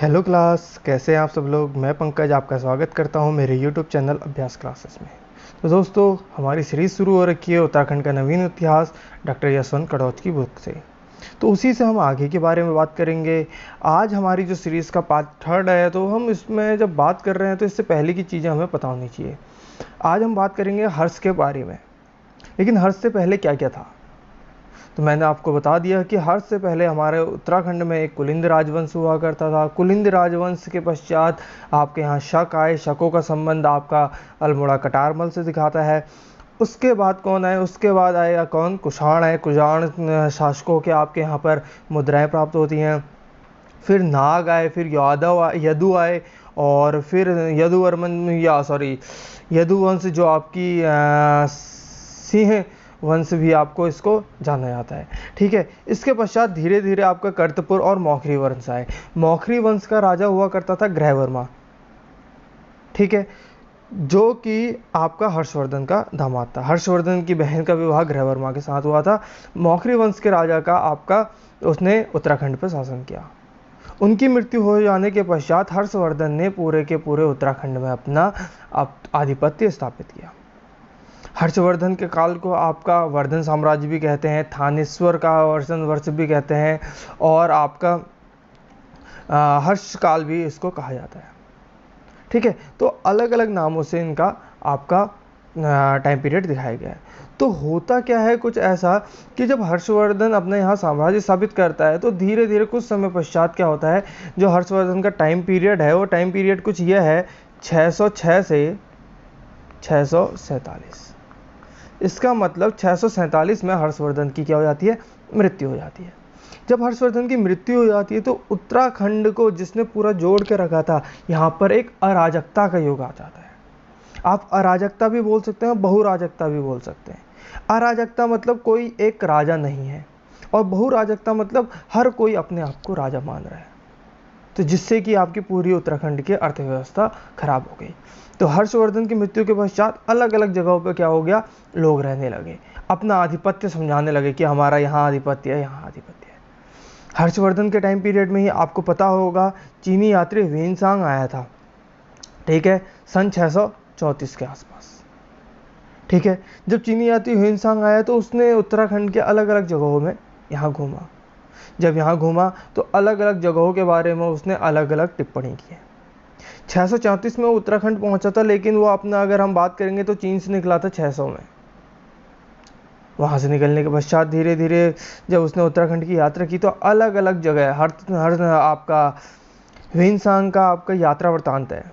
Hello class, कैसे हैं आप सब लोग। मैं पंकज आपका स्वागत करता हूं मेरे यूट्यूब चैनल अभ्यास क्लासेस में। तो दोस्तों, हमारी सीरीज़ शुरू हो रखी है उत्तराखंड का नवीन इतिहास डॉक्टर यशवंत कड़ौच की बुक से। तो उसी से हम आगे के बारे में बात करेंगे। आज हमारी जो सीरीज़ का पार्ट 3 है, तो हम इसमें जब बात कर रहे हैं तो इससे पहले की चीज़ें हमें पता होनी चाहिए। आज हम बात करेंगे हर्ष के बारे में, लेकिन हर्ष से पहले क्या क्या था। तो मैंने आपको बता दिया कि हर्ष से पहले हमारे उत्तराखंड में एक कुलिंद राजवंश हुआ करता था। कुलिंद राजवंश के पश्चात आपके यहाँ शक आए। शकों का संबंध आपका अल्मोड़ा कटारमल से दिखाता है। उसके बाद कौन आए? उसके बाद आएगा कौन? कुषाण आए। कुषाण शासकों के आपके यहाँ पर मुद्राएं प्राप्त होती हैं। फिर नाग आए, फिर यदु आए, और फिर यदुवर्मन यदुवंश जो आपकी सिंह वंश भी आपको इसको जाना जाता है। ठीक है। इसके पश्चात धीरे धीरे आपका कर्तपुर और मौखरी वंश आए। मौखरी वंश का राजा हुआ करता था ग्रहवर्मा। ठीक है, जो कि आपका हर्षवर्धन का दामाद था। हर्षवर्धन की बहन का विवाह ग्रहवर्मा के साथ हुआ था। मौखरी वंश के राजा का आपका उसने उत्तराखंड पर शासन किया। उनकी मृत्यु हो जाने के पश्चात हर्षवर्धन ने पूरे के पूरे उत्तराखंड में अपना आधिपत्य स्थापित किया। हर्षवर्धन के काल को आपका वर्धन साम्राज्य भी कहते हैं, थानेश्वर का वर्षन वर्ष भी कहते हैं, और आपका हर्ष काल भी इसको कहा जाता है। ठीक है, तो अलग अलग नामों से इनका आपका टाइम पीरियड दिखाया गया है। तो होता क्या है कुछ ऐसा कि जब हर्षवर्धन अपने यहाँ साम्राज्य स्थापित करता है, तो धीरे धीरे कुछ समय पश्चात क्या होता है, जो हर्षवर्धन का टाइम पीरियड है वो टाइम पीरियड कुछ यह है 606 से 647। इसका मतलब 647 में हर्षवर्धन की क्या हो जाती है? मृत्यु हो जाती है। जब हर्षवर्धन की मृत्यु हो जाती है तो उत्तराखंड को जिसने पूरा जोड़ के रखा था, यहाँ पर एक अराजकता का युग आ जाता है। आप अराजकता भी बोल सकते हैं, बहुराजकता भी बोल सकते हैं। अराजकता मतलब कोई एक राजा नहीं है, और बहुराजकता मतलब हर कोई अपने आप को राजा मान रहा है। तो जिससे कि आपकी पूरी उत्तराखंड की अर्थव्यवस्था खराब हो गई। तो हर्षवर्धन की मृत्यु के पश्चात अलग अलग जगहों पर क्या हो गया, लोग रहने लगे, अपना आधिपत्य समझाने लगे कि हमारा यहाँ आधिपत्य है, यहाँ आधिपत्य है। हर्षवर्धन के टाइम पीरियड में ही आपको पता होगा चीनी यात्री ह्वेनसांग आया था। ठीक है, सन 634 के आसपास। ठीक है, जब चीनी यात्री ह्वेनसांग आया तो उसने उत्तराखंड के अलग अलग जगहों में यहाँ घूमा। जब यहाँ घूमा तो अलग अलग जगहों के बारे में उसने अलग अलग टिप्पणी की है। 634 में उत्तराखंड पहुंचा था, लेकिन वो अपना अगर हम बात करेंगे तो चीन से निकला था 600 में। वहां से निकलने के पश्चात धीरे धीरे जब उसने उत्तराखंड की यात्रा की तो अलग अलग जगह हर आपका ह्वेनसांग का आपका यात्रा वृत्तांत है।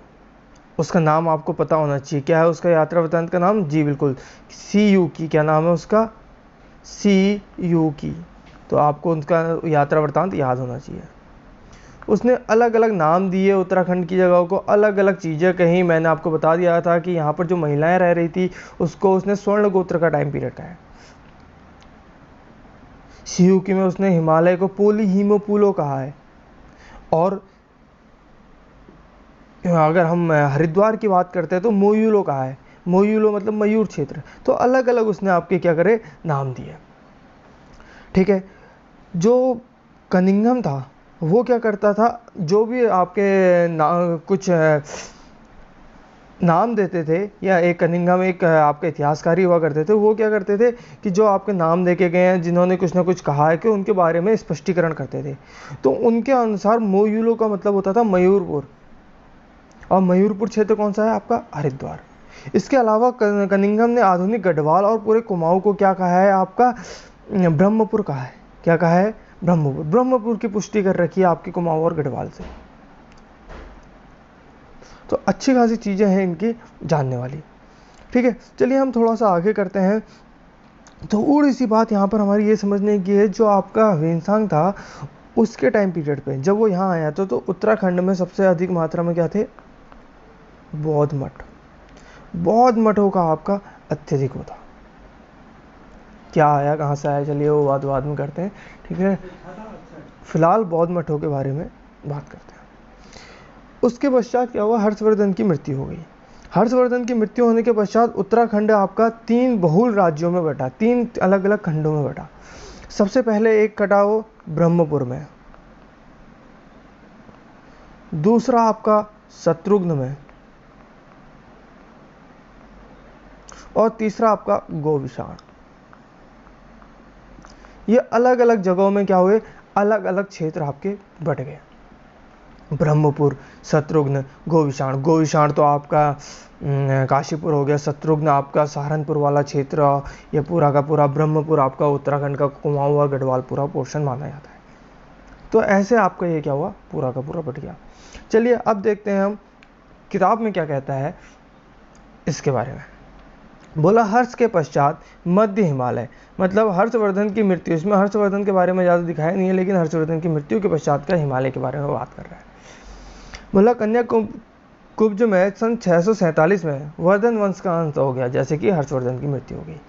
उसका नाम आपको पता होना चाहिए। क्या है उसका यात्रा वृत्तांत का नाम? जी बिल्कुल, CU की। क्या नाम है उसका? CU की। तो आपको उनका यात्रा वृत्तांत याद होना चाहिए। उसने अलग अलग नाम दिए उत्तराखंड की जगहों को, अलग अलग चीज़ें कहीं। मैंने आपको बता दिया था कि यहाँ पर जो महिलाएं रह रही थी उसको उसने स्वर्ण गोत्र का टाइम पीरियड कहा है। सियुकी में उसने हिमालय को पोली हीमोपूलो कहा है। और अगर हम हरिद्वार की बात करते हैं तो मोयूलो कहा है। मोयूलो मतलब मयूर क्षेत्र। तो अलग अलग उसने आपके क्या करे, नाम दिए। ठीक है, जो कनिंघम था वो क्या करता था, जो भी आपके कुछ नाम देते थे, या एक कनिंघम एक आपके इतिहासकारी हुआ करते थे, वो क्या करते थे कि जो आपके नाम देके गए हैं, जिन्होंने कुछ ना कुछ कहा है, कि उनके बारे में स्पष्टीकरण करते थे। तो उनके अनुसार मोयूलो का मतलब होता था मयूरपुर, और मयूरपुर क्षेत्र कौन सा है आपका? हरिद्वार। इसके अलावा कनिंघम ने आधुनिक गढ़वाल और पूरे कुमाऊं को क्या कहा है आपका? ब्रह्मपुर कहा है। क्या कहा है? ब्रह्मपुर। ब्रह्मपुर की पुष्टि कर रखी है आपकी कुमाऊं और गढ़वाल से। तो अच्छी खासी चीज़ें हैं इनकी जानने वाली। ठीक है, चलिए हम थोड़ा सा आगे करते हैं। थोड़ी सी बात यहाँ पर हमारी ये समझने की है, जो आपका ह्वेनसांग था उसके टाइम पीरियड पे जब वो यहाँ आया था, तो उत्तराखंड में सबसे अधिक मात्रा में क्या थे? बौद्ध मठ। बौद्ध मठों का आपका अत्यधिक होता। क्या आया, कहाँ से आया, चलिए वो बात बाद में करते हैं। ठीक है, फिलहाल बौद्ध मठों के बारे में बात करते हैं। उसके पश्चात क्या हुआ? हर्षवर्धन की मृत्यु हो गई। हर्षवर्धन की मृत्यु होने के पश्चात उत्तराखंड आपका 3 बहुल राज्यों में बटा, 3 अलग अलग खंडों में बटा। सबसे पहले एक कटा वो ब्रह्मपुर में, दूसरा आपका शत्रुघ्न में, और तीसरा आपका गोविशाण। ये अलग अलग जगहों में क्या हुए, अलग अलग क्षेत्र आपके बट गए। ब्रह्मपुर, शत्रुघ्न, गोविशाण। गोविशाण तो आपका काशीपुर हो गया, शत्रुघ्न आपका सहारनपुर वाला क्षेत्र, ये पूरा का पूरा। ब्रह्मपुर आपका उत्तराखंड का कुमाऊं गढ़वाल पूरा पोर्शन माना जाता है। तो ऐसे आपका ये क्या हुआ, पूरा का पूरा बट गया। चलिए अब देखते हैं हम किताब में क्या कहता है इसके बारे में। बोला हर्ष के पश्चात मध्य हिमालय, मतलब हर्षवर्धन की मृत्यु। इसमें हर्षवर्धन के बारे में ज़्यादा दिखाया नहीं है, लेकिन हर्षवर्धन की मृत्यु के पश्चात का हिमालय के बारे में बात कर रहा है। बोला कन्याकुब्ज में सन 647 में वर्धन वंश का अंत हो गया, जैसे कि हर्षवर्धन की मृत्यु हो गई।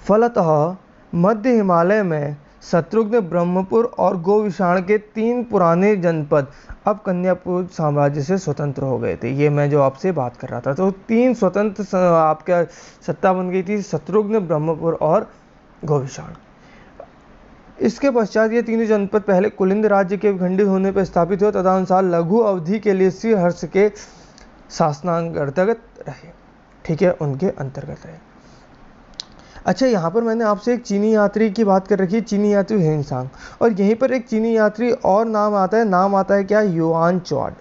फलतः मध्य हिमालय में शत्रुघ्न, ब्रह्मपुर और गोविशाण के 3 पुराने जनपद अब कन्याकुब्ज साम्राज्य से स्वतंत्र हो गए थे। ये मैं जो आपसे बात कर रहा था, तो 3 स्वतंत्र आपका सत्ता बन गई थी, शत्रुघ्न, ब्रह्मपुर और गोविशाण। इसके पश्चात ये तीनों जनपद पहले कुलिंद राज्य के खंडित होने पर स्थापित हुए, तदनुसार लघु अवधि के लिए श्री हर्ष के शासनांतर्गत रहे। ठीक है, उनके अंतर्गत रहे। अच्छा, यहाँ पर मैंने आपसे एक चीनी यात्री की बात कर रखी है, चीनी यात्री ह्वेनसांग, और यहीं पर एक चीनी यात्री और नाम आता है क्या, युआन चौड।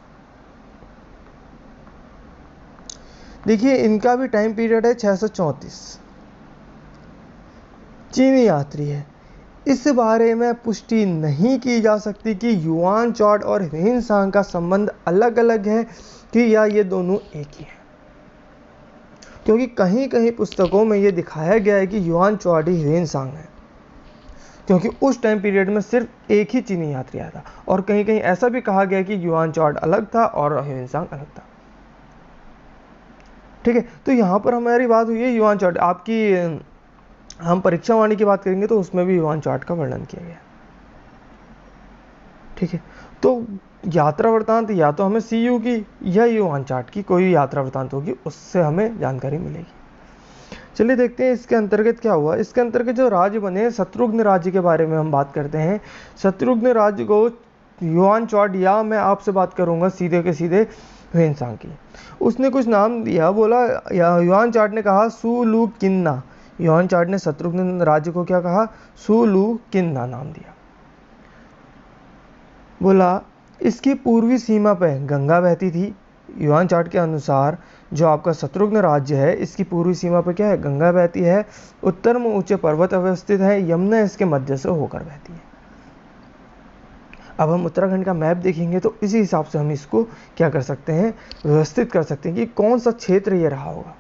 देखिए इनका भी टाइम पीरियड है 634। चीनी यात्री है, इस बारे में पुष्टि नहीं की जा सकती कि युआन चौड और ह्वेनसांग का संबंध अलग अलग है कि या ये दोनों एक ही है, क्योंकि कहीं कहीं पुस्तकों में ये दिखाया गया है कि युआन चौड ही ह्वेनसांग है, क्योंकि उस टाइम पीरियड में सिर्फ एक ही चीनी यात्री आया था। और कहीं कहीं ऐसा भी कहा गया कि युआन चौड अलग था और ह्वेनसांग अलग था। ठीक है, तो यहाँ पर हमारी बात हुई है युआन चौड। आपकी हम परीक्षा वाणी की बात करेंगे तो उसमें भी युआन चौड का वर्णन किया गया। ठीक है, तो यात्रा वृत्तांत या तो हमें सीयू की या युआन चौड की कोई यात्रा वृत्तांत होगी, उससे हमें जानकारी मिलेगी। चलिए देखते हैं इसके अंतर्गत क्या हुआ। इसके अंतर्गत जो राज्य बने, शत्रुघ्न राज्य के बारे में हम बात करते हैं। शत्रुघ्न राज्य को युआन चौड, या मैं आपसे बात करूंगा सीधे के सीधे ह्वेनसांग की, उसने कुछ नाम दिया। बोला युआन चौड ने कहा सुलू किन्ना। युआन चौड ने शत्रुघ्न राज्य को क्या कहा, सुलू किन्ना नाम दिया। बोला इसकी पूर्वी सीमा पर गंगा बहती थी। युआन चौड के अनुसार जो आपका शत्रुघ्न राज्य है, इसकी पूर्वी सीमा पर क्या है, गंगा बहती है। उत्तर में ऊंचे पर्वत अवस्थित है, यमुना इसके मध्य से होकर बहती है। अब हम उत्तराखंड का मैप देखेंगे तो इसी हिसाब से हम इसको क्या कर सकते हैं, व्यवस्थित कर सकते हैं कि कौन सा क्षेत्र ये रहा होगा।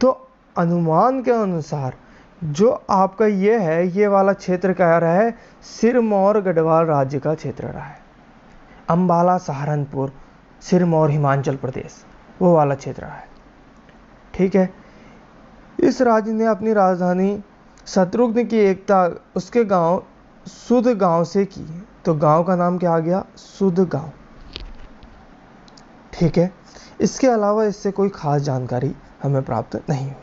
तो अनुमान के अनुसार जो आपका ये है, ये वाला क्षेत्र क्या रहा है, सिरमौर गढ़वाल राज्य का क्षेत्र रहा है। अंबाला, सहारनपुर, सिरमौर हिमाचल प्रदेश, वो वाला क्षेत्र रहा है। ठीक है, इस राज्य ने अपनी राजधानी शत्रुघ्न की एकता उसके गांव सुध गांव से की। तो गांव का नाम क्या आ गया, सुध गांव। ठीक है, इसके अलावा इससे कोई खास जानकारी हमें प्राप्त नहीं हुई।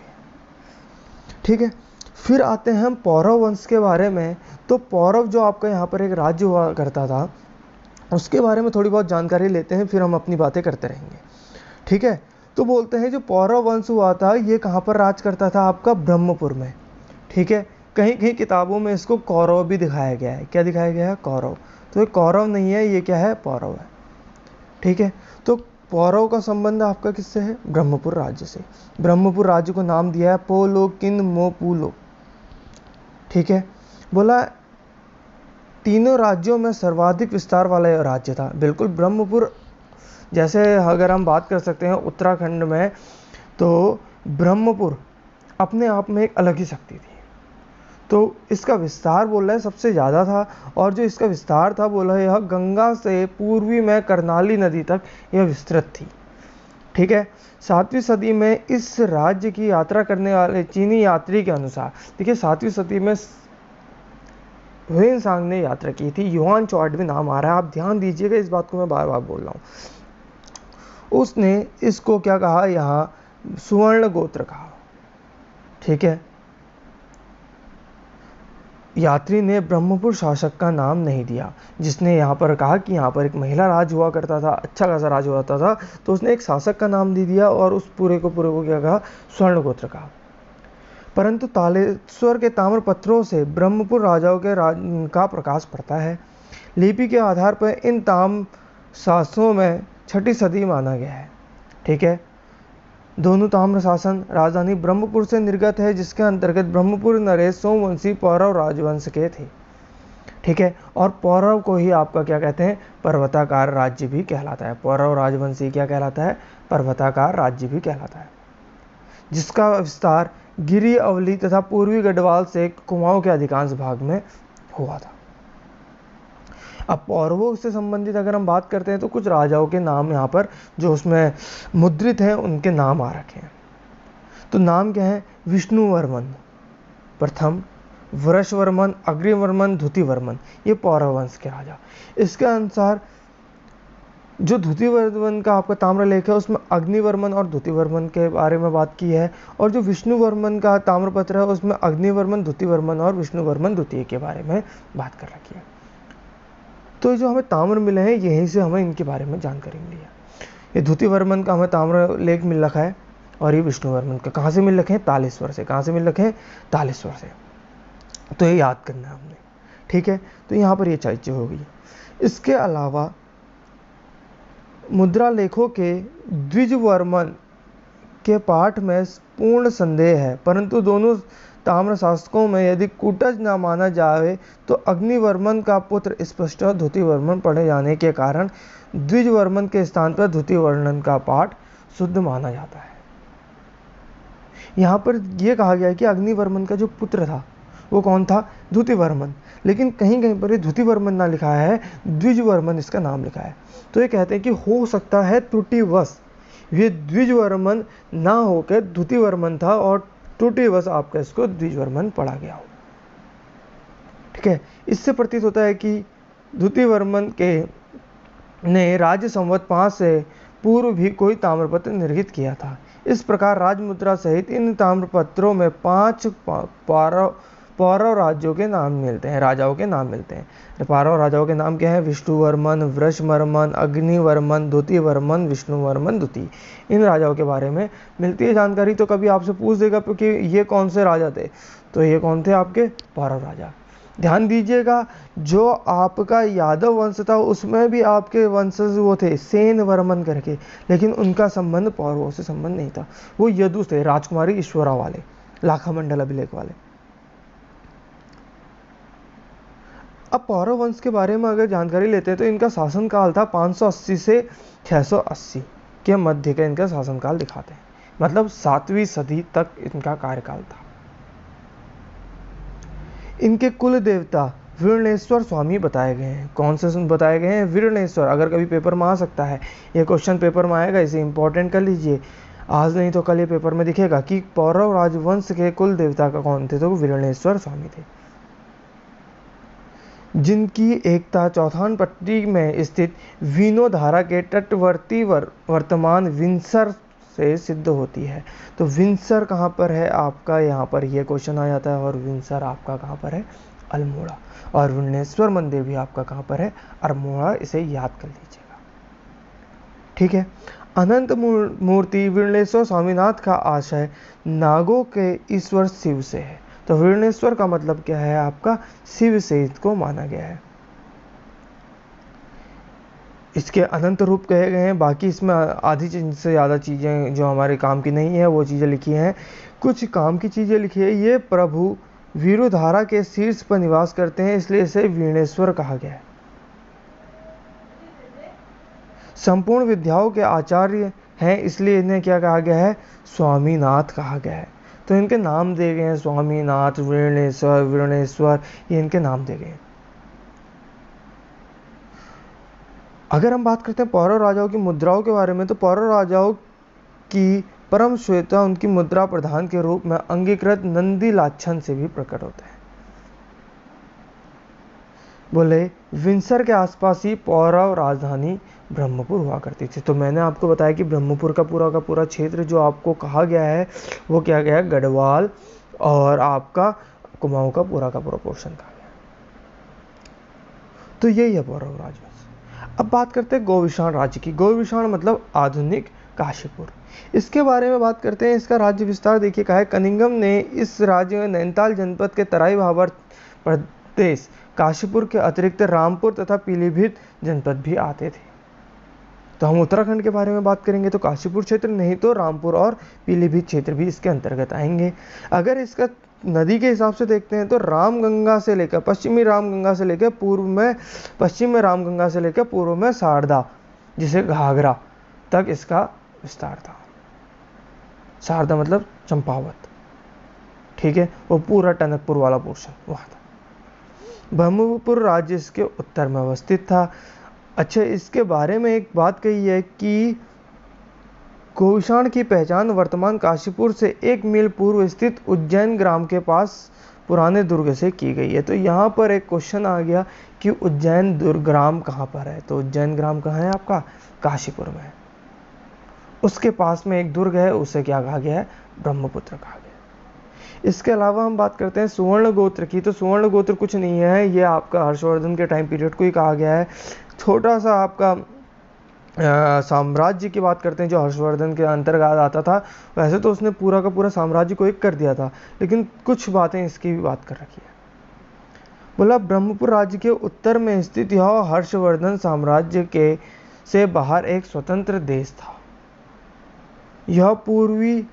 ठीक है, फिर आते हैं हम पौरव वंश के बारे में। तो पौरव जो आपका यहाँ पर एक राज्य हुआ करता था, उसके बारे में थोड़ी बहुत जानकारी लेते हैं, फिर हम अपनी बातें करते रहेंगे। ठीक है, तो बोलते हैं जो पौरव वंश हुआ था, ये कहाँ पर राज करता था, आपका ब्रह्मपुर में। ठीक है, कहीं कहीं किताबों में इसको कौरव भी दिखाया गया है। क्या दिखाया गया है, कौरव। तो ये कौरव नहीं है, ये क्या है, पौरव है। ठीक है, तो पौरव का संबंध आपका किससे है, ब्रह्मपुर राज्य से। ब्रह्मपुर राज्य को नाम दिया है पोलो किन मोपुलो। ठीक है, बोला तीनों राज्यों में सर्वाधिक विस्तार वाला यह राज्य था। बिल्कुल ब्रह्मपुर, जैसे अगर हम बात कर सकते हैं उत्तराखंड में, तो ब्रह्मपुर अपने आप में एक अलग ही शक्ति थी। तो इसका विस्तार बोल रहा है सबसे ज़्यादा था, और जो इसका विस्तार था बोला है यह गंगा से पूर्वी में करनाली नदी तक यह विस्तृत थी। ठीक है, 7वीं सदी में इस राज्य की यात्रा करने वाले चीनी यात्री के अनुसार, देखिए 7वीं सदी में ह्वेनसांग ने यात्रा की थी, युआन चौड भी नाम आ रहा है, आप ध्यान दीजिएगा, इस बात को मैं बार बार बोल रहा हूँ। उसने इसको क्या कहा, यहाँ सुवर्ण गोत्र कहा। ठीक है, यात्री ने ब्रह्मपुर शासक का नाम नहीं दिया। जिसने यहाँ पर कहा कि यहाँ पर एक महिला राज हुआ करता था, अच्छा खासा राज हुआ करता था, तो उसने एक शासक का नाम दे दिया और उस पूरे को क्या कहा, स्वर्णगोत्र कहा। परंतु तालेश्वर के ताम्र पत्रों से ब्रह्मपुर राजाओं के राज का प्रकाश पड़ता है। लिपि के आधार पर इन ताम्र शासनों में 6ठी सदी माना गया है। ठीक है, दोनों ताम्र शासन राजधानी ब्रह्मपुर से निर्गत है, जिसके अंतर्गत ब्रह्मपुर नरेश सोमवंशी पौरव राजवंश के थे। ठीक है, और पौरव को ही आपका क्या कहते हैं, पर्वताकार राज्य भी कहलाता है। पौरव राजवंशी क्या कहलाता है, पर्वताकार राज्य भी कहलाता है, जिसका विस्तार गिरी अवली तथा पूर्वी गढ़वाल से कुमाऊं के अधिकांश भाग में हुआ था। अब पौरवों से संबंधित अगर हम बात करते हैं तो कुछ राजाओं के नाम यहाँ पर जो उसमें मुद्रित हैं उनके नाम आ रखे हैं। तो नाम क्या है, विष्णुवर्मन प्रथम, वृषवर्मन, अग्निवर्मन, द्युतिवर्मन, ये पौरव वंश के राजा। इसके अनुसार जो द्युतिवर्मन का आपका ताम्रलेख है उसमें अग्निवर्मन और द्युतिवर्मन के बारे में बात की है, और जो विष्णुवर्मन का ताम्रपत्र है उसमें अग्निवर्मन, द्युतिवर्मन और विष्णुवर्मन द्वितीय के बारे में बात कर रखी है। तो जो हमें ताम्र मिले हैं यहीं से हमें इनके बारे में जानकारी मिली है। ये द्युतिवर्मन का हमें ताम्रलेख मिल रखा है, और ये विष्णुवर्मन का कहाँ से मिल रखे हैं, तालेश्वर से। कहाँ से मिल रखे हैं, तालेश्वर से। तो ये याद करना है हमने। ठीक है, तो यहाँ पर ये चीज़ होगी। इसके अलावा मुद्रा लेखों के द्विजवर्मन के पाठ में पूर्ण संदेह है, परंतु दोनों ताम्र शासकों में यदि कूटज न माना जाए तो अग्निवर्मन का पुत्र स्पष्ट द्युतिवर्मन पढ़े जाने के कारण द्विजवर्मन के स्थान पर द्युतिवर्मन का पाठ शुद्ध माना जाता है। यहाँ पर यह कहा गया है कि अग्निवर्मन का जो पुत्र था वो कौन था, द्युतिवर्मन, लेकिन कहीं कहीं पर द्युतिवर्मन ना लिखा है, द्विजवर्मन इसका नाम लिखा है। तो ये कहते हैं कि हो सकता है त्रुटिवश ये द्विजवर्मन ना होकर द्युतिवर्मन था और त्रुटिवश आपका इसको द्विजवर्मन पढ़ा गया हो। ठीक है, इससे प्रतीत होता है कि द्युतिवर्मन के ने राज्य संवत 5 से पूर्व भी कोई ताम्रपत्र निर्मित किया था। इस प्रकार राजमुद्रा सहित इन ताम्रपत्रों में 5 पौरव राज्यों के नाम मिलते हैं, राजाओं के नाम मिलते हैं। पौरव राजाओं के नाम क्या है, विष्णुवर्मन, वृषवर्मन, अग्निवर्मन, द्युतिवर्मन, विष्णुवर्मन द्वितीय। इन राजाओं के बारे में मिलती है जानकारी। तो कभी आपसे पूछ देगा कि ये कौन से राजा थे, तो ये कौन थे, आपके पौरव राजा। ध्यान दीजिएगा, जो आपका यादव वंश था उसमें भी आपके वंशज वो थे सेनवर्मन करके, लेकिन उनका संबंध पौरवों से संबंध नहीं था। वो यदु थे, राजकुमारी ईश्वरा वाले, लाखामंडल अभिलेख वाले। अब पौरव वंश के बारे में अगर जानकारी लेते हैं तो इनका शासनकाल था 580 से 680 के मध्य का इनका शासनकाल दिखाते हैं, मतलब 7वीं सदी तक इनका कार्यकाल था। इनके कुल देवता वीरणेश्वर स्वामी बताए गए हैं। कौन से बताए गए हैं, वीरणेश्वर। अगर कभी पेपर में आ सकता है, ये क्वेश्चन पेपर में आएगा, इसे इंपॉर्टेंट कर लीजिए, आज नहीं तो कल ये पेपर में दिखेगा कि पौरव राजवंश के कुल देवता का कौन थे, तो वीरणेश्वर स्वामी थे, जिनकी एकता चौथान पट्टी में स्थित विनोधारा के तटवर्ती वर्तमान विंसर से सिद्ध होती है। तो विंसर कहाँ पर है आपका, यहाँ पर यह क्वेश्चन आ जाता है, और विंसर आपका कहाँ पर है, अल्मोड़ा। और विघ्नेश्वर मंदिर भी आपका कहाँ पर है, अल्मोड़ा, इसे याद कर लीजिएगा। ठीक है, अनंत मूर्ति वीरणेश्वर स्वामीनाथ का आशय नागों के ईश्वर शिव से है। तो वीरणेश्वर का मतलब क्या है, आपका शिव से इसको माना गया है। इसके अनंत रूप कहे गए हैं। बाकी इसमें आधी चीज से ज़्यादा चीज़ें जो हमारे काम की नहीं है वो चीज़ें लिखी हैं, कुछ काम की चीज़ें लिखी है। ये प्रभु वीरुधारा के शीर्ष पर निवास करते हैं, इसलिए इसे वीणेश्वर कहा गया है। संपूर्ण विद्याओं के आचार्य हैं, इसलिए इन्हें क्या कहा गया है, स्वामीनाथ कहा गया है। तो इनके नाम दे गए हैं, स्वामीनाथ, वीरणेश्वर, वीरणेश्वर, ये इनके नाम दे गए हैं। अगर हम बात करते हैं पौरव राजाओं की मुद्राओं के बारे में, तो पौरव राजाओं की परम श्वेता उनकी मुद्रा प्रधान के रूप में अंगीकृत नंदी लाछन से भी प्रकट होता है। बोले विंसर के आसपास ही पौरव राजधानी ब्रह्मपुर हुआ करती थी। तो मैंने आपको बताया कि ब्रह्मपुर का पूरा क्षेत्र जो आपको कहा गया है वो क्या गया है, गढ़वाल और आपका कुमाऊं का पूरा पोर्शन कहा गया। तो यही है पौरव राजवंश। अब बात करते हैं गोविषाण राज्य की। गोविषाण मतलब आधुनिक काशीपुर। इसके बारे में बात करते हैं। इसका राज्य विस्तार देखिए कहा है। कनिंगम ने इस राज्य में नैनीताल जनपद के तराई भाबर प्रदेश काशीपुर के अतिरिक्त रामपुर तथा पीलीभीत जनपद भी आते थे। तो हम उत्तराखंड के बारे में बात करेंगे तो काशीपुर क्षेत्र नहीं तो रामपुर और पीलीभीत क्षेत्र भी इसके अंतर्गत आएंगे। अगर इसका नदी के हिसाब से देखते हैं तो रामगंगा से लेकर पश्चिम में रामगंगा से लेकर पूर्व में शारदा जिसे घाघरा तक इसका विस्तार था। शारदा मतलब चंपावत, ठीक है, वो पूरा टनकपुर वाला पोर्शन वहां था। ब्रह्मपुर राज्य इसके उत्तर में अवस्थित था। अच्छा, इसके बारे में एक बात कही है कि गोविषाण की पहचान वर्तमान काशीपुर से 1 मील पूर्व स्थित उज्जैन ग्राम के पास पुराने दुर्ग से की गई है। तो यहाँ पर एक क्वेश्चन आ गया कि उज्जैन दुर्ग ग्राम कहाँ पर है। तो उज्जैन ग्राम कहाँ है आपका? काशीपुर में है। उसके पास में एक दुर्ग है, उसे क्या कहा गया है? ब्रह्मपुत्र कहा गया। इसके अलावा हम बात करते हैं सुवर्ण गोत्र की। तो सुवर्ण गोत्र कुछ नहीं है, ये आपका हर्षवर्धन के टाइम पीरियड को ही कहा गया है। छोटा सा आपका साम्राज्य की बात करते हैं जो हर्षवर्धन के अंतर्गत आता था। वैसे तो उसने पूरा का पूरा साम्राज्य को एक कर दिया था, लेकिन कुछ बातें इसकी भी बात कर रखी है। बोला ब्रह्मपुर राज्य के उत्तर में स्थित यह हर्षवर्धन साम्राज्य के से बाहर एक स्वतंत्र देश था। यह पूर्वी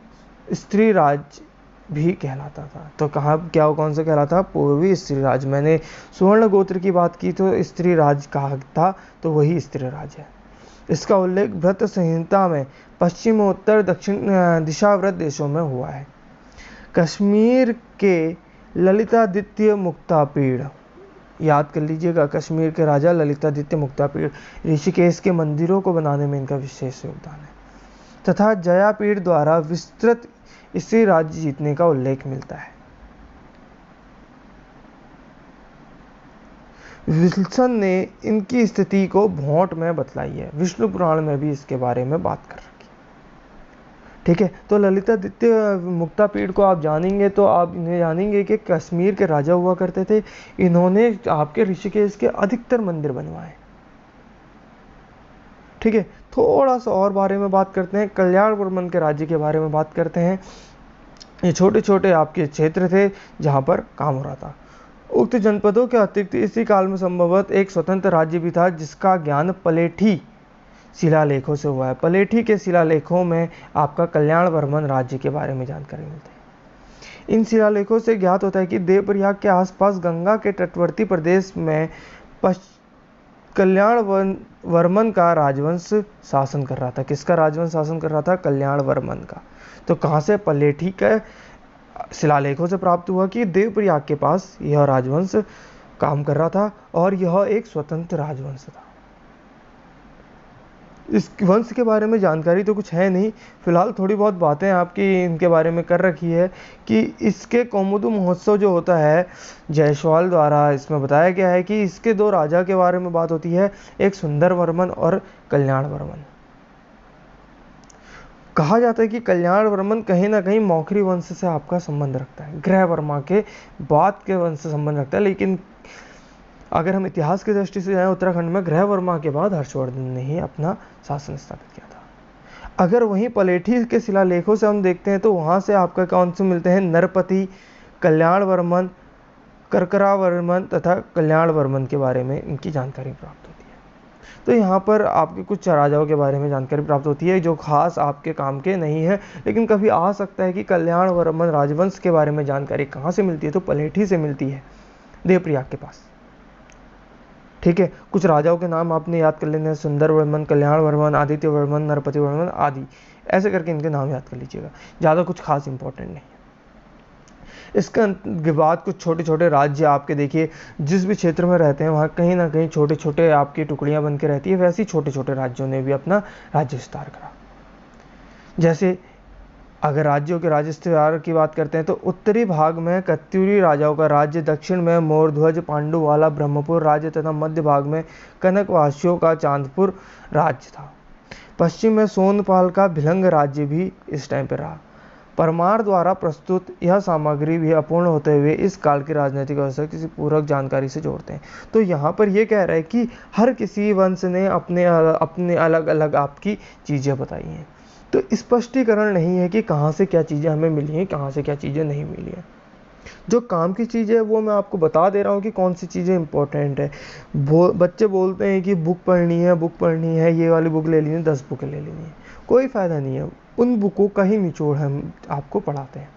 स्त्री राज्य भी कहलाता था। तो कौन सा कहलाता? पूर्वी स्त्री राज्य। मैंने सुवर्ण गोत्र की बात की तो स्त्री राज्य कहा था, तो वही स्त्री राज्य है। इसका उल्लेख व्रत संहिता में पश्चिम उत्तर दक्षिण दिशाव्रत देशों में हुआ है। कश्मीर के ललितादित्य मुक्तापीड़, याद कर लीजिएगा, कश्मीर के राजा ललितादित्य मुक्तापीड़ ऋषिकेश के मंदिरों को बनाने में इनका विशेष योगदान है। तथा जयापीड़ द्वारा विस्तृत स्त्री राज्य जीतने का उल्लेख मिलता है। विल्सन ने इनकी स्थिति को भोट में बतलाई है। विष्णु पुराण में भी इसके बारे में बात कर रखी है, ठीक है। तो ललितादित्य मुक्तापीड़ को आप जानेंगे तो आप इन्हें जानेंगे कि कश्मीर के राजा हुआ करते थे। इन्होंने आपके ऋषिकेश के अधिकतर मंदिर बनवाए, ठीक है। थोड़ा सा और बारे में बात करते हैं। कल्याण वर्मन के राज्य के बारे में बात करते हैं। ये छोटे छोटे आपके क्षेत्र थे जहां पर काम हो रहा था। उक्त जनपदों के अतिरिक्त इसी काल में संभवतः एक स्वतंत्र राज्य भी था जिसका ज्ञान पलेठी शिलालेखों से हुआ है। पलेठी के शिलालेखों में आपका कल्याण वर्मन राज्य के बारे में जानकारी मिलती है। इन शिलालेखों से ज्ञात होता है कि देवप्रयाग के आसपास गंगा के तटवर्ती प्रदेश में कल्याण वर्मन का राजवंश शासन कर रहा था। किसका राजवंश शासन कर रहा था? कल्याण वर्मन का। तो कहां से? पलेठी के शिलालेखों से प्राप्त हुआ कि देवप्रयाग के पास यह राजवंश काम कर रहा था और यह एक स्वतंत्र राजवंश था। इस वंश के बारे में जानकारी तो कुछ है नहीं, फिलहाल थोड़ी बहुत बातें आपकी इनके बारे में कर रखी है कि इसके कौमुदी महोत्सव जो होता है जायसवाल द्वारा, इसमें बताया गया है कि इसके 2 राजा के बारे में बात होती है, एक सुंदर वर्मन और कल्याण वर्मन। कहा जाता है कि कल्याण वर्मन कहीं ना कहीं मौखरी वंश से आपका संबंध रखता है, ग्रह वर्मा के बाद के वंश से संबंध रखता है। लेकिन अगर हम इतिहास की दृष्टि से जाएं, उत्तराखंड में ग्रह वर्मा के बाद हर्षवर्धन ने ही अपना शासन स्थापित किया था। अगर वहीं पलेठी के शिलालेखों से हम देखते हैं तो वहां से आपका कौन से मिलते हैं? नरपति, कल्याण वर्मन, करकरा वर्मन तथा कल्याण वर्मन के बारे में इनकी जानकारी प्राप्त होती है। तो यहाँ पर आपके कुछ राजाओं के बारे में जानकारी प्राप्त होती है जो खास आपके काम के नहीं है, लेकिन कभी आ सकता है कि कल्याण वर्मन राजवंश के बारे में जानकारी कहाँ से मिलती है? तो पलेठी से मिलती है, देवप्रयाग के पास, ठीक है। कुछ राजाओं के नाम आपने याद कर लेने हैं, सुंदर वर्मन, कल्याण वर्मन, आदित्य वर्मन, नरपति वर्मन आदि, ऐसे करके इनके नाम याद कर लीजिएगा। ज़्यादा कुछ खास इंपॉर्टेंट नहीं है। इसके बाद कुछ छोटे छोटे राज्य आपके देखिए, जिस भी क्षेत्र में रहते हैं वहाँ कहीं ना कहीं छोटे छोटे आपकी टुकड़ियाँ बन के रहती है। वैसे ही छोटे छोटे राज्यों ने भी अपना राज्य विस्तार करा। जैसे अगर राज्यों के राज्य विस्तार की बात करते हैं तो उत्तरी भाग में कत्यूरी राजाओं का राज्य, दक्षिण में मोरध्वज पांडुवाला ब्रह्मपुर राज्य तथा मध्य भाग में कनकवासियों का चांदपुर राज्य था। पश्चिम में सोनपाल का भिलंग राज्य भी इस टाइम पर रहा। परमार द्वारा प्रस्तुत यह सामग्री भी अपूर्ण होते हुए इस काल की राजनीतिक व्यवस्था किसी पूरक जानकारी से जोड़ते हैं। तो यहाँ पर ये कह रहा है कि हर किसी वंश ने अपने अलग अलग आपकी चीज़ें बताई हैं। तो स्पष्टीकरण नहीं है कि कहाँ से क्या चीज़ें हमें मिली हैं, कहाँ से क्या चीज़ें नहीं मिली हैं। जो काम की चीज़ है वो मैं आपको बता दे रहा हूँ कि कौन सी चीज़ें इंपॉर्टेंट है। बच्चे बोलते हैं कि बुक पढ़नी है, ये वाली बुक ले लेनी है, 10 बुकें ले लेनी है, कोई फ़ायदा नहीं है। उन बुकों का ही निचोड़ हम आपको पढ़ाते हैं।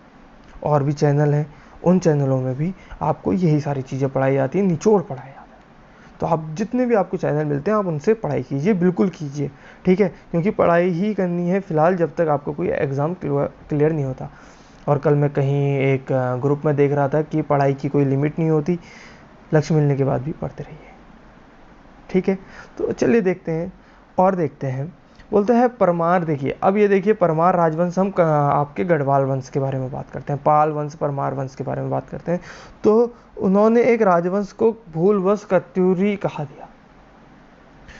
और भी चैनल हैं, उन चैनलों में भी आपको यही सारी चीज़ें पढ़ाई जाती है, निचोड़ पढ़ाया जाता है। तो आप जितने भी आपको चैनल मिलते हैं आप उनसे पढ़ाई कीजिए, बिल्कुल कीजिए, ठीक है, क्योंकि पढ़ाई ही करनी है फ़िलहाल जब तक आपको कोई एग्ज़ाम क्लियर नहीं होता। और कल मैं कहीं एक ग्रुप में देख रहा था कि पढ़ाई की कोई लिमिट नहीं होती, लक्ष्य मिलने के बाद भी पढ़ते रहिए, ठीक है। तो चलिए देखते हैं और देखते हैं। बोलते हैं परमार, देखिए अब ये देखिए परमार राजवंश, हम आपके गढ़वाल वंश के बारे में बात करते हैं, पाल वंश परमार वंश के बारे में बात करते हैं। तो उन्होंने एक राजवंश को भूलवश कत्यूरी कहा दिया।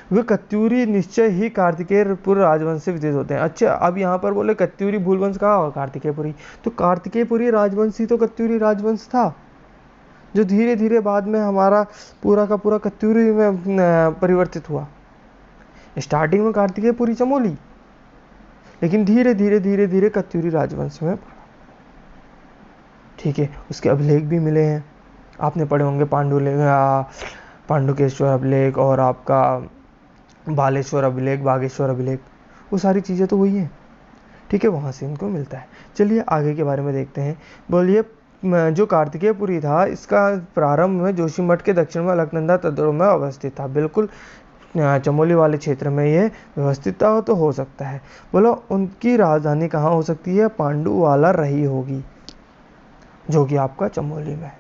वे कत्यूरी निश्चय ही कार्तिकेयपुर राजवंश से विदित होते हैं। अच्छा, अब यहाँ पर बोले कत्यूरी भूलवंश कहा और कार्तिकेयपुरी, तो कार्तिकेयपुरी राजवंश ही तो कत्यूरी राजवंश था, जो धीरे धीरे बाद में हमारा पूरा का पूरा कत्यूरी में परिवर्तित हुआ। स्टार्टिंग में कार्तिकेयपुरी चमोली, लेकिन धीरे धीरे कत्यूरी राजवंश में पड़ा, ठीक है। उसके अभिलेख भी मिले हैं, आपने पढ़े होंगे, पांडुकेश्वर अभिलेख और आपका बालेश्वर अभिलेख, बागेश्वर अभिलेख, वो सारी चीज़ें तो वही हैं, ठीक है, वहाँ से इनको मिलता है। चलिए आगे के बारे में देखते हैं। बोलिए, जो कार्तिकेयपुरी था इसका प्रारंभ में जोशीमठ के दक्षिण में अलकनंदा तंदुर में अवस्थित था। बिल्कुल चमोली वाले क्षेत्र में ये व्यवस्थित तो हो सकता है। बोलो उनकी राजधानी कहाँ हो सकती है? पांडुवाला रही होगी, जो कि आपका चमोली में है,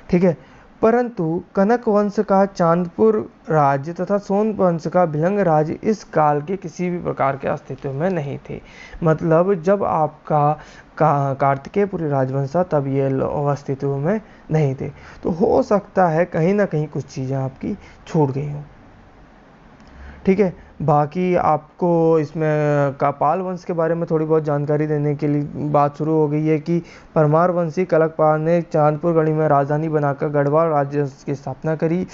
ठीक है। परंतु कनक वंश का चांदपुर राज्य तथा सोन वंश का भिलंग राज्य इस काल के किसी भी प्रकार के अस्तित्व में नहीं थे। मतलब जब आपका कार्तिकेयपुरी राजवंश था तब ये अस्तित्व में नहीं थे। तो हो सकता है कहीं ना कहीं कुछ चीज़ें आपकी छूट गई हों, ठीक है। बाकी आपको इसमें पाल वंश के बारे में थोड़ी बहुत जानकारी देने के लिए बात शुरू हो गई है कि परमार वंशी कलकपाल ने चांदपुर गढ़ी में राजधानी बनाकर गढ़वाल राज्य की स्थापना करी।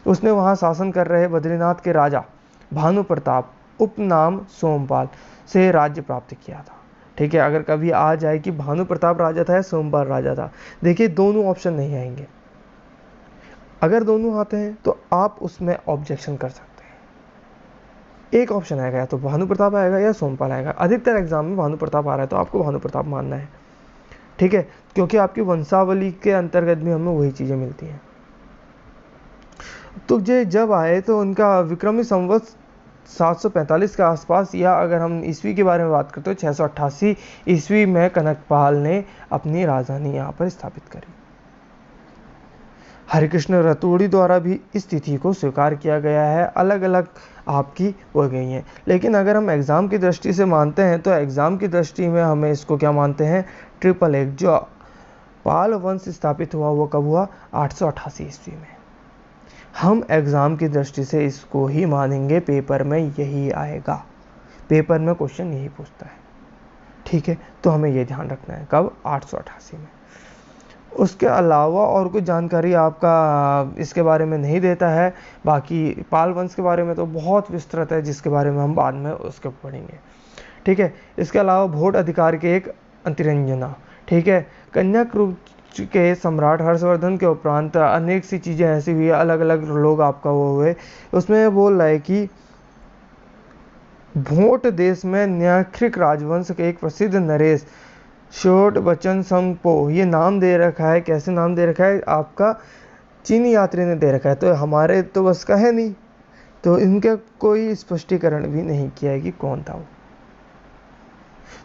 उसने वहां शासन कर रहे बद्रीनाथ के राजा भानु प्रताप उपनाम सोमपाल से राज्य प्राप्त किया था, ठीक है। अगर कभी आ जाए कि भानु प्रताप राजा था या सोमपाल राजा था, देखिए दोनों ऑप्शन नहीं आएंगे। अगर दोनों आते हैं तो आप उसमें ऑब्जेक्शन कर सकते हैं। एक ऑप्शन आएगा, या तो भानु प्रताप आएगा या सोमपाल आएगा। अधिकतर एग्जाम में भानु प्रताप आ रहा है तो आपको भानु प्रताप मानना है, ठीक है, क्योंकि आपकी वंशावली के अंतर्गत भी हमें वही चीजें मिलती हैं। तो ये जब आए तो उनका विक्रमी संवत 745 के आसपास, या अगर हम ईस्वी के बारे में बात करते तो 688 ईस्वी में कनकपाल ने अपनी राजधानी यहाँ पर स्थापित करी। हरिकृष्ण रतूड़ी द्वारा भी इस तिथि को स्वीकार किया गया है, अलग अलग आपकी हो गई हैं। लेकिन अगर हम एग्ज़ाम की दृष्टि से मानते हैं तो एग्ज़ाम की दृष्टि में हमें इसको क्या मानते हैं? 888। जो पाल वंश स्थापित हुआ वो कब हुआ? 888 ईस्वी में। हम एग्ज़ाम की दृष्टि से इसको ही मानेंगे, पेपर में यही आएगा, पेपर में क्वेश्चन यही पूछता है, ठीक है। तो हमें ये ध्यान रखना है, कब? 888 में। उसके अलावा और कुछ जानकारी आपका इसके बारे में नहीं देता है। बाकी पाल वंश के बारे में तो बहुत विस्तृत है, जिसके बारे में हम बाद में उसके पढ़ेंगे, ठीक है। इसके अलावा भोट अधिकार के एक अंतिरंजना, ठीक है। कन्याकुब्ज के सम्राट हर्षवर्धन के उपरांत अनेक सी चीज़ें ऐसी हुई, अलग अलग लोग आपका वो हुए। उसमें बोल रहा है कि भोट देश में न्यायिक राजवंश के एक प्रसिद्ध नरेश शोट बचन संगपो, ये नाम दे रखा है। कैसे नाम दे रखा है? आपका चीनी यात्री ने दे रखा है, तो हमारे तो बस का है नहीं, तो इनका कोई स्पष्टीकरण भी नहीं किया है कि कौन था वो।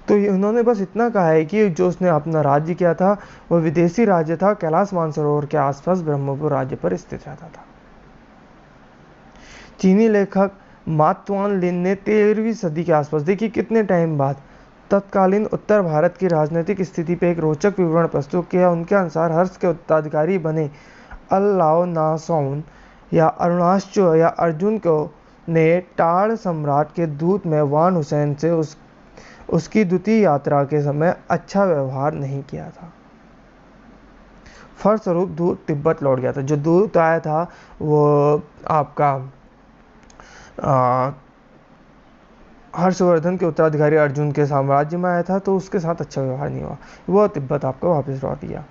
तो उन्होंने बस इतना कहा है कि जो उसने अपना राज्य किया था वो विदेशी राज्य था, कैलाश मानसरोवर के आसपास ब्रह्मपुर राज्य पर स्थित रहता था। चीनी लेखक मातवान लिन ने 13वीं सदी के आसपास, देखिए कितने टाइम बाद, तत्कालीन उत्तर भारत की राजनीतिक स्थिति पर एक रोचक विवरण प्रस्तुत किया। उनके अनुसार हर्ष के उत्तराधिकारी बने अल्लाओ नासौन या अरुणाचल या अर्जुन को ने टाड़ सम्राट के दूत में वान हुसैन से उसकी द्वितीय यात्रा के समय अच्छा व्यवहार नहीं किया था। फलस्वरूप दूत तिब्बत लौट गया था। जो दूत आया था वो आपका हर्षवर्धन के उत्तराधिकारी अर्जुन के साम्राज्य में आया था, तो उसके साथ अच्छा व्यवहार नहीं हुआ, वह तिब्बत आपको वापस लौट दिया।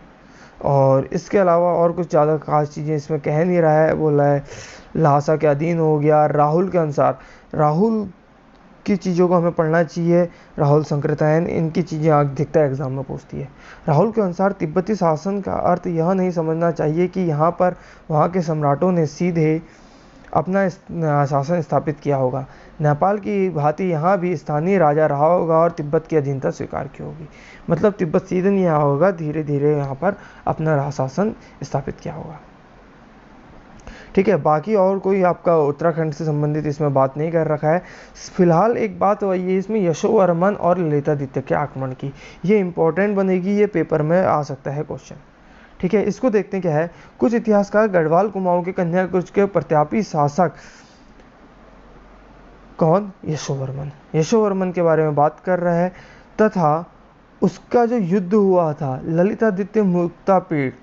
और इसके अलावा और कुछ ज़्यादा खास चीज़ें इसमें कह नहीं रहा है, बोला है ल्हासा के अधीन हो गया। राहुल के अनुसार, राहुल की चीज़ों को हमें पढ़ना चाहिए, राहुल संकृतायन, इनकी चीज़ें अधिकतर एग्जाम में पूछती है। राहुल के अनुसार तिब्बती शासन का अर्थ यह नहीं समझना चाहिए कि यहाँ पर वहाँ के सम्राटों ने सीधे अपना शासन स्थापित किया होगा। नेपाल की भांति यहाँ भी स्थानीय राजा रहा होगा और तिब्बत की अधीनता स्वीकार की होगी। मतलब तिब्बत सीधे नहीं आया होगा, धीरे धीरे यहाँ पर अपना शासन स्थापित किया होगा। ठीक है, बाकी और कोई आपका उत्तराखंड से संबंधित इसमें बात नहीं कर रखा है। फिलहाल एक बात वही है इसमें यशोवर्मन और ललितादित्य के आक्रमण की, ये इंपॉर्टेंट बनेगी, ये पेपर में आ सकता है क्वेश्चन। ठीक है, इसको देखते हैं क्या है। कुछ इतिहासकार गढ़वाल कुमाऊं के कन्याकुब्ज के प्रतापी शासक कौन, यशोवर्मन, यशोवर्मन के बारे में बात कर रहा है, तथा उसका जो युद्ध हुआ था ललितादित्य मुक्तापीड़।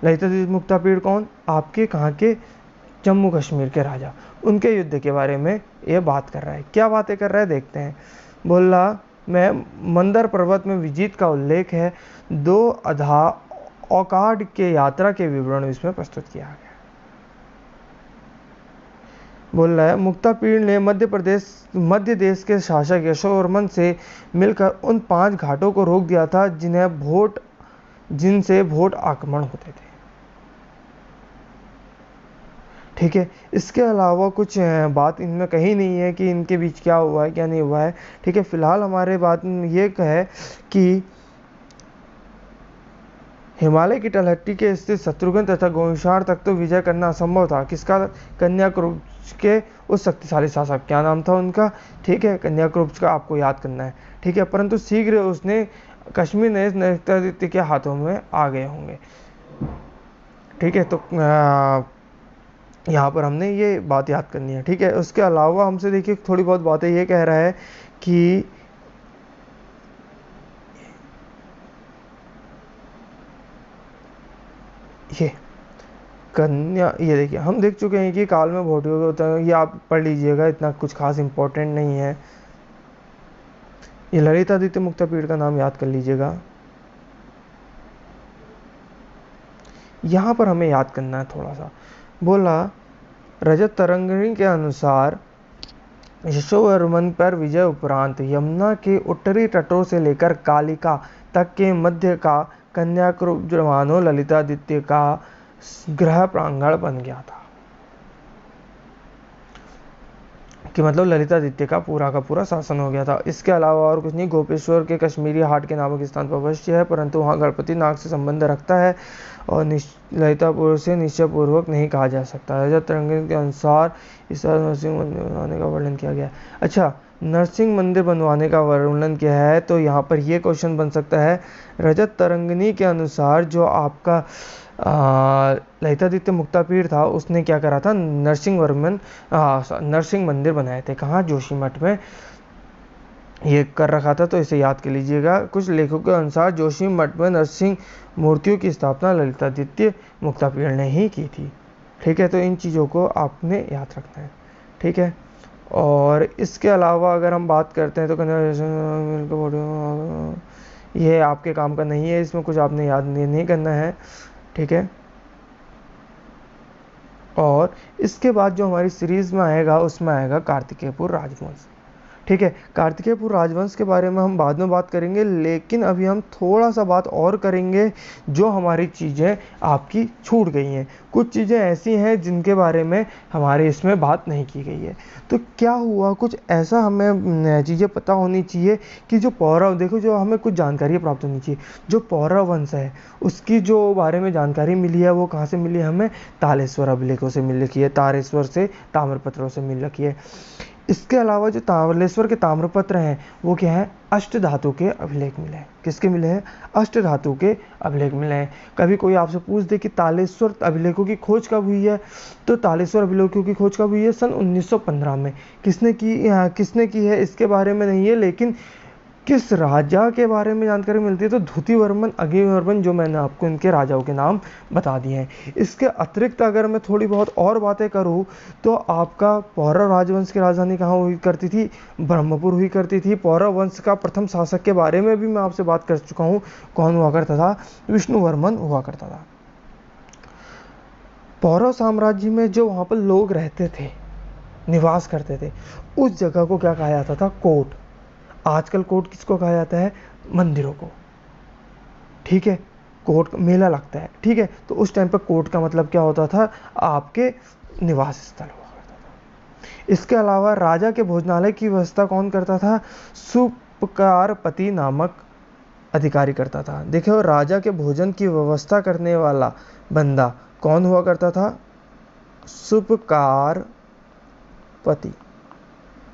ललितादित्य मुक्तापीड़ कौन, आपके कहाँ के, जम्मू कश्मीर के राजा, उनके युद्ध के बारे में ये बात कर रहा है। क्या बातें कर रहा है देखते हैं। बोल रहा मैं मंदर पर्वत में विजित का उल्लेख है, 2 अधा औकाड के यात्रा के विवरण इसमें प्रस्तुत किया गया। बोल रहा है मुक्तापीड़ ने मध्य देश के शासक यशोवर्मन से मिलकर उन 5 घाटों को रोक दिया था जिनसे भोट आक्रमण होते थे। ठीक है, इसके अलावा कुछ बात इनमें कही नहीं है कि इनके बीच क्या हुआ है क्या नहीं हुआ है। ठीक है, फिलहाल हमारे बात ये है कि हिमालय की तलहटी के स्थित शत्रुघ्न तथा गोविंशार तक तो विजय करना असंभव था। किसका, कन्याकुब्ज के उस शक्तिशाली शासक, क्या नाम था उनका, ठीक है, कन्याकुब्ज का आपको याद करना है। ठीक है, परंतु शीघ्र उसने कश्मीर नए ललितादित्य के हाथों में आ गए होंगे। ठीक है, तो यहाँ पर हमने ये बात याद करनी है। ठीक है, उसके अलावा हमसे देखिए थोड़ी बहुत बातें ये कह रहा है कि ये कन्या, ये देखिए हम देख चुके हैं कि काल में भोटियों के होता है, ये आप पढ़ लीजिएगा, इतना कुछ खास इंपॉर्टेंट नहीं है। ये ललितादित्य मुक्तापीड़ का नाम याद कर लीजिएगा। यहाँ पर हमें याद करना है थोड़ा सा। बोला रजत तरंगिणी के अनुसार यशोवर्मन पर विजय उपरांत यमुना के उत्तरी तटों से लेकर कालिका तक के मध्य का कन्याकुब्ज मानो ललितादित्य का गृह प्रांगण बन गया था। कि मतलब ललितादित्य का पूरा शासन हो गया था। इसके अलावा और कुछ नहीं, गोपेश्वर के कश्मीरी हाट के नामक स्थान पर अवश्य है, परंतु वहाँ गणपति नाग से संबंध रखता है और ललितापुर से निश्चयपूर्वक नहीं कहा जा सकता। रजत तरंगिणी के अनुसार इस नरसिंह मंदिर बनवाने का वर्णन किया गया। अच्छा, नरसिंह मंदिर बनवाने का वर्णन किया है, तो यहाँ पर यह क्वेश्चन बन सकता है, रजत तरंगिणी के अनुसार जो आपका ललितादित्य मुक्तापीड़ था उसने क्या करा था, नरसिंह मंदिर बनाए थे। कहाँ, जोशीमठ में ये कर रखा था, तो इसे याद कर लीजिएगा। कुछ लेखकों के अनुसार जोशीमठ में नरसिंह मूर्तियों की स्थापना ललितादित्य मुक्तापीड़ ने ही की थी। ठीक है, तो इन चीज़ों को आपने याद रखना है। ठीक है, और इसके अलावा अगर हम बात करते हैं तो ये आपके काम का नहीं है, इसमें कुछ आपने याद नहीं करना है। ठीक है, और इसके बाद जो हमारी सीरीज में आएगा उसमें आएगा कार्तिकेयपुर राजवंश। ठीक है, कार्तिकेयपुर राजवंश के बारे में हम बाद में बात करेंगे, लेकिन अभी हम थोड़ा सा बात और करेंगे जो हमारी चीज़ें आपकी छूट गई हैं। कुछ चीज़ें ऐसी हैं जिनके बारे में हमारे इसमें बात नहीं की गई है। तो क्या हुआ, कुछ ऐसा हमें चीज़ें पता होनी चाहिए कि जो पौरव, देखो जो हमें कुछ जानकारी प्राप्त होनी चाहिए। जो पौरव वंश है उसकी जो बारे में जानकारी मिली है वो कहाँ से मिली है, हमें तालेश्वर अभिलेखों से मिल रखी है, तारेश्वर से ताम्रपत्रों से मिल रखी है। इसके अलावा जो तावलेश्वर के ताम्रपत्र हैं वो क्या है, अष्ट धातु के अभिलेख मिले हैं। किसके मिले हैं, अष्ट धातु के अभिलेख मिले हैं। कभी कोई आपसे पूछ दे कि तालेश्वर अभिलेखों की खोज कब हुई है, तो तालेश्वर अभिलेखों की खोज कब हुई है, सन 1915 में। किसने की है इसके बारे में नहीं है, लेकिन किस राजा के बारे में जानकारी मिलती है, तो धुतिवर्मन अग्निवर्मन, जो मैंने आपको इनके राजाओं के नाम बता दिए हैं। इसके अतिरिक्त अगर मैं थोड़ी बहुत और बातें करूं तो आपका पौरव राजवंश की राजधानी कहाँ हुई करती थी, ब्रह्मपुर हुई करती थी। पौरव वंश का प्रथम शासक के बारे में भी मैं आपसे बात कर चुका हूँ, कौन हुआ करता था, विष्णुवर्मन हुआ करता था। पौरव साम्राज्य में जो वहाँ पर लोग रहते थे, निवास करते थे, उस जगह को क्या कहा जाता था, कोट। आजकल कोट किसको कहा जाता है, मंदिरों को, ठीक है, कोट मेला लगता है, ठीक है, तो उस टाइम पर कोट का मतलब क्या होता था, आपके निवास स्थल हुआ करता था। इसके अलावा राजा के भोजनालय की व्यवस्था कौन करता था, सुपकारपति नामक अधिकारी करता था। देखो, राजा के भोजन की व्यवस्था करने वाला बंदा कौन हुआ करता था, सुपकारपति।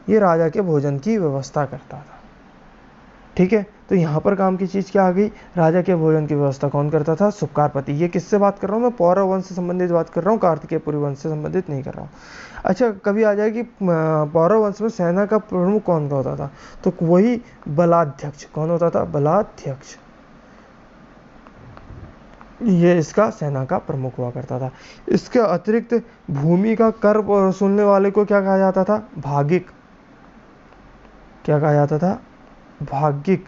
ये राजा के भोजन की व्यवस्था करता था, ठीक है। तो यहाँ पर काम की चीज क्या आ गई, राजा के भोजन की व्यवस्था कौन करता था, सुपकारपति। ये किससे बात कर रहा हूँ मैं, पौरव वंश से संबंधित बात कर रहा हूँ, कार्तिकेयपुरी वंश से संबंधित नहीं कर रहा हूँ। अच्छा, कभी आ जाए कि पौरव वंश में सेना का प्रमुख कौन का होता था, तो वही बलाध्यक्ष। कौन होता था, बलाध्यक्ष। ये इसका सेना का प्रमुख हुआ करता था। इसके अतिरिक्त भूमि का कर वसूलने वाले को क्या कहा जाता था, भागिक। क्या कहा जाता था, भागिक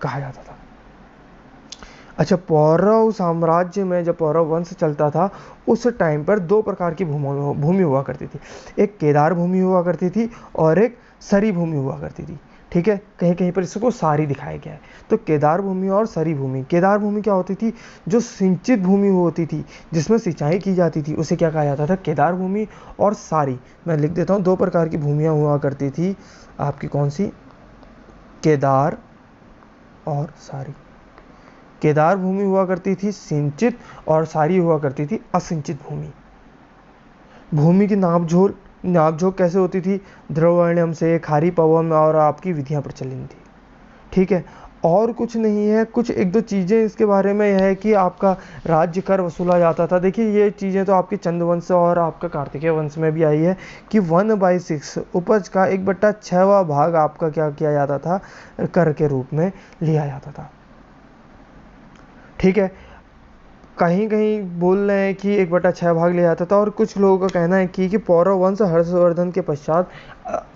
कहा जाता था। अच्छा, पौरव साम्राज्य में जब पौरव वंश चलता था उस टाइम पर दो प्रकार की भूमि हुआ करती थी। एक केदार भूमि हुआ करती थी और एक सरी भूमि हुआ करती थी, ठीक है। कहीं कहीं पर इसको सारी दिखाया गया है। तो केदार भूमि और सरी भूमि, केदार भूमि क्या होती थी, जो सिंचित भूमि होती थी, जिसमें सिंचाई की जाती थी, उसे क्या कहा जाता था, केदार भूमि। और सारी, मैं लिख देता हूँ, दो प्रकार की भूमियाँ हुआ करती थी आपकी, कौन सी, केदार और सारी। केदार भूमि हुआ करती थी सिंचित और सारी हुआ करती थी असिंचित भूमि। भूमि की नापझोंक कैसे होती थी, द्रववर्ण्यम से, खारी पवन और आपकी विधियां प्रचलित थी, ठीक है। और कुछ नहीं है, कुछ एक दो चीज़ें इसके बारे में यह है कि आपका राज्य कर वसूला जाता था। देखिए, ये चीज़ें तो आपके चंद्रवंश और आपका कार्तिकेय वंश में भी आई है कि 1/6 उपज का 1/6वां भाग आपका क्या किया जाता था, कर के रूप में लिया जाता था, ठीक है। कहीं कहीं बोल रहे हैं कि 1/6 भाग लिया जाता था, और कुछ लोगों का कहना है कि पौरव वंश हर्षवर्धन के पश्चात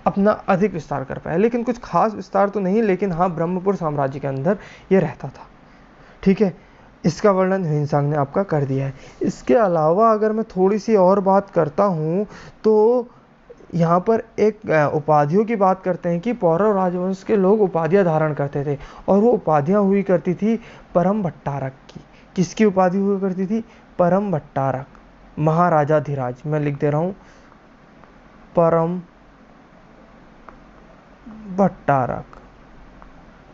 अपना अधिक विस्तार कर पाया, लेकिन कुछ खास विस्तार तो नहीं, लेकिन हाँ, ब्रह्मपुर साम्राज्य के अंदर ये रहता था, ठीक है। इसका वर्णन ह्वेनसांग ने आपका कर दिया है। इसके अलावा अगर मैं थोड़ी सी और बात करता हूँ तो यहाँ पर एक उपाधियों की बात करते हैं कि पौरव राजवंश के लोग उपाधियाँ धारण करते थे, और वो उपाधियाँ हुई करती थी परम भट्टारक की। किसकी उपाधि हुआ करती थी, परम भट्टारक, महाराजाधिराज। मैं लिख दे रहा हूँ, परम भट्टारक,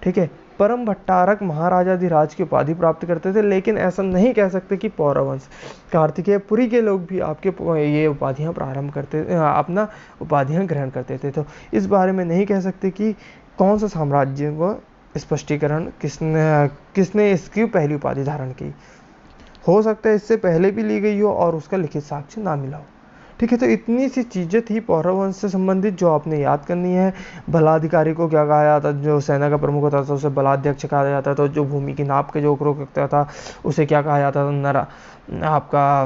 ठीक है। परम भट्टारक महाराजाधिराज की उपाधि प्राप्त करते थे, लेकिन ऐसा नहीं कह सकते कि पौरव वंश, कार्तिकेयपुरी के लोग भी आपके ये उपाधियां प्रारंभ करते, अपना उपाधियां ग्रहण करते थे। तो इस बारे में नहीं कह सकते कि कौन सा साम्राज्य को स्पष्टीकरण किसने इसकी पहली उपाधि धारण की। हो सकता है इससे पहले भी ली गई हो और उसका लिखित साक्ष्य ना मिला हो, ठीक है। तो इतनी सी चीज़ें थी पौरव वंश से संबंधित जो आपने याद करनी है। बलाधिकारी को क्या कहा जाता, जो सेना का प्रमुख होता था उसे बलाध्यक्ष कहा जाता था। जो भूमि की नाप के जो उपयोग करता था उसे क्या कहा जाता था, नरा आपका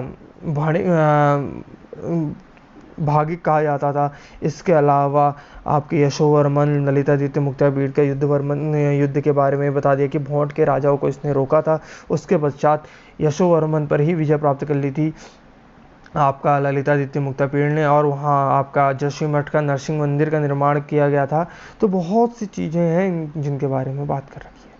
भागिक कहा जाता था। इसके अलावा आपके यशोवर्मन, ललितादित्य मुक्तापीड़ का युद्ध के बारे में बता दिया कि भोट के राजाओं को इसने रोका था। उसके पश्चात यशोवर्मन पर ही विजय प्राप्त कर ली थी आपका ललितादित्य मुक्तापीड़ ने, और वहाँ आपका जोशीमठ का नरसिंह मंदिर का निर्माण किया गया था। तो बहुत सी चीज़ें हैं जिनके बारे में बात कर रखी है,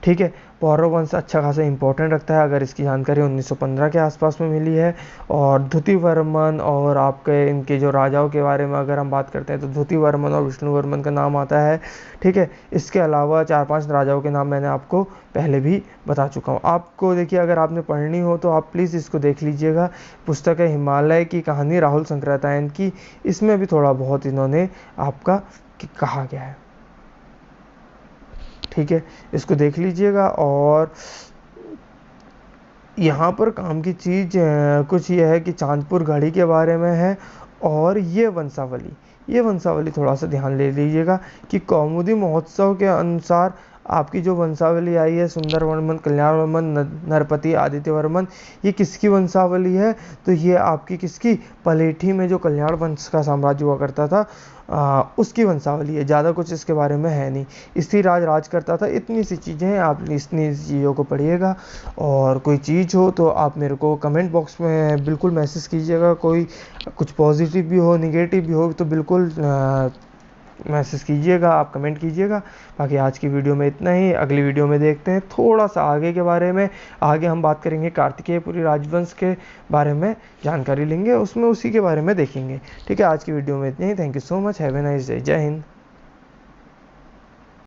ठीक है। पौरव वंश अच्छा खासा इंपॉर्टेंट रखता है। अगर इसकी जानकारी 1915 के आसपास में मिली है। और द्युतिवर्मन और आपके इनके जो राजाओं के बारे में अगर हम बात करते हैं तो द्युतिवर्मन और विष्णुवर्मन का नाम आता है। ठीक है, इसके अलावा 4-5 राजाओं के नाम मैंने आपको पहले भी बता चुका हूँ। आपको देखिए, अगर आपने पढ़नी हो तो आप प्लीज़ इसको देख लीजिएगा। पुस्तक है हिमालय की कहानी राहुल शंकराचार्य की, इसमें भी थोड़ा बहुत इन्होंने आपका कहा गया है। ठीक है, इसको देख लीजिएगा। और यहाँ पर काम की चीज़ कुछ ये है कि चांदपुर घड़ी के बारे में है। और ये वंशावली थोड़ा सा ध्यान ले लीजिएगा कि कौमुदी महोत्सव के अनुसार आपकी जो वंशावली आई है, सुंदरवर्मन, कल्याणवर्मन, नरपति, आदित्यवर्मन, ये किसकी वंशावली है? तो ये आपकी किसकी, पलेठी में जो कल्याण वंश का साम्राज्य हुआ करता था उसकी वंशावली है। ज़्यादा कुछ इसके बारे में है नहीं। स्थिर राज करता था। इतनी सी चीज़ें हैं, आप इतनी चीज़ों को पढ़िएगा। और कोई चीज़ हो तो आप मेरे को कमेंट बॉक्स में बिल्कुल मैसेज कीजिएगा। कोई कुछ पॉजिटिव भी हो, निगेटिव भी हो तो बिल्कुल मैसेज कीजिएगा, आप कमेंट कीजिएगा। बाकी आज की वीडियो में इतना ही। अगली वीडियो में देखते हैं थोड़ा सा आगे के बारे में। आगे हम बात करेंगे कार्तिकेयपुरी राजवंश के बारे में जानकारी लेंगे, उसमें उसी के बारे में देखेंगे। ठीक है, आज की वीडियो में इतना ही। Thank you so much. Have a nice day. जय हिंद।